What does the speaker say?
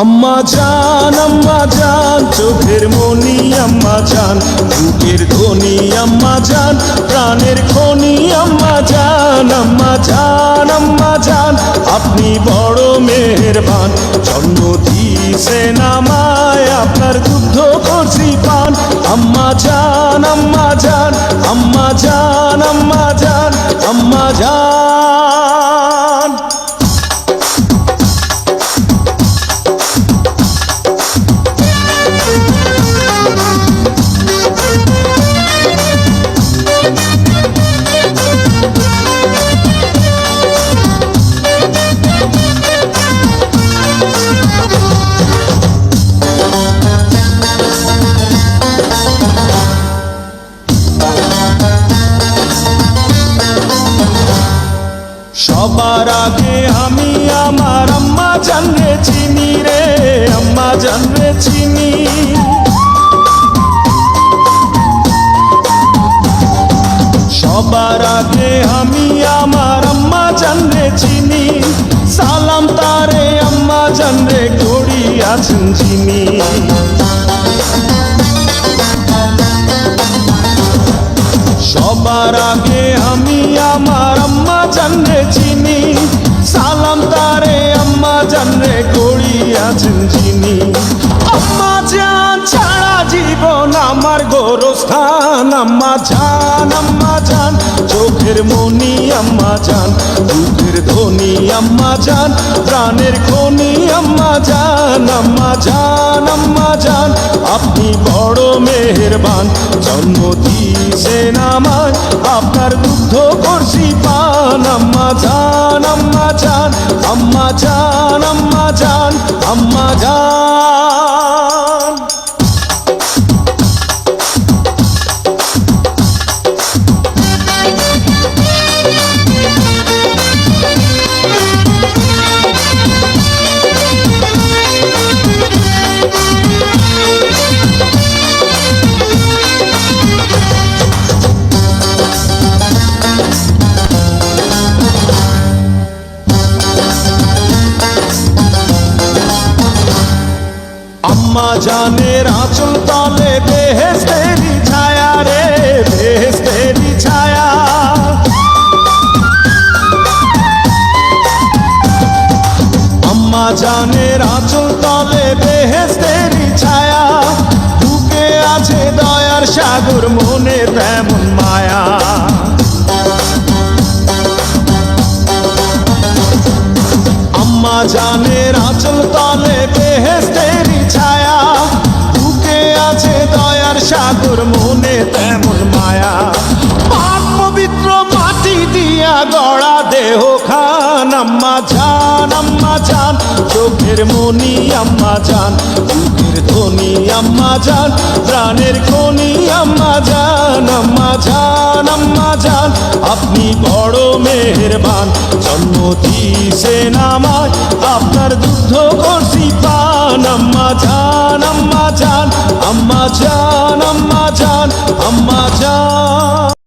আম্মা জান চোখের মনি আম্মা জান, বুকের ধ্বনি আম্মা জান, প্রাণের খনি আম্মা জান। আম্মা জান আপনি বড় মেহেরবান, জন্ম দিয়েছেন আমায়, আপনার দুগ্ধ করছি পান। আম্মা জান আম্মা জান আম্মা জান আম্মা জান আম্মা জান। সবার আগে আমি আমার আম্মা জানরে চিনি রে, আম্মা জানরে চিনি। সবার আগে আমি আমার আম্মা জানরে চিনি, সালাম তারে আম্মা জানরে করি আছেন যিনি। সবার আগে আমি আমার আম্মা জানরে চিনি, সালাম তারে আম্মা জানরে করি আছেন যিনি। আম্মা জান ছাড়া জীবন আমার গোরস্থান, আম্মা জান চোখের মনি আম্মা জান, বুকের ধ্বনি আম্মা জান, প্রাণের খনি আম্মা জান। আম্মা জান আপনি বড় মেহেরবান, জন্ম দিয়েছেন আমায়, আপনার দুগ্ধ করছি পান। আম্মা জান আম্মা জান আম্মা জান আম্মা জান আম্মা জান। আম্মা জানের আঁচল তলে বেহেশতেরি ছায়া রে, বেহেশতেরি ছায়া। আম্মা জানের আঁচল তলে বেহেশতেরি ছায়া, বুকে আছে দয়ার সাগর, মনে তেমন মায়া। আম্মা জানের আঁচল তলে বেহেশতেরি ছায়া, বুকে আছে দয়ার সাগর, মনে তেমন মায়া। পাক পবিত্র মাটি দিয়া গড়া দেহ খান, আম্মা জান চোখের মনি আম্মা জান, বুকের ধ্বনি আম্মা জান, প্রাণের খনি আম্মা জান। আম্মা জান আপনি বড় মেহেরবান, জন্ম দিয়েছেন আমায়, আপনার দুগ্ধ করছি পান। আম্মা জান আম্মা জান আম্মা জান আম্মা জান আম্মা জান।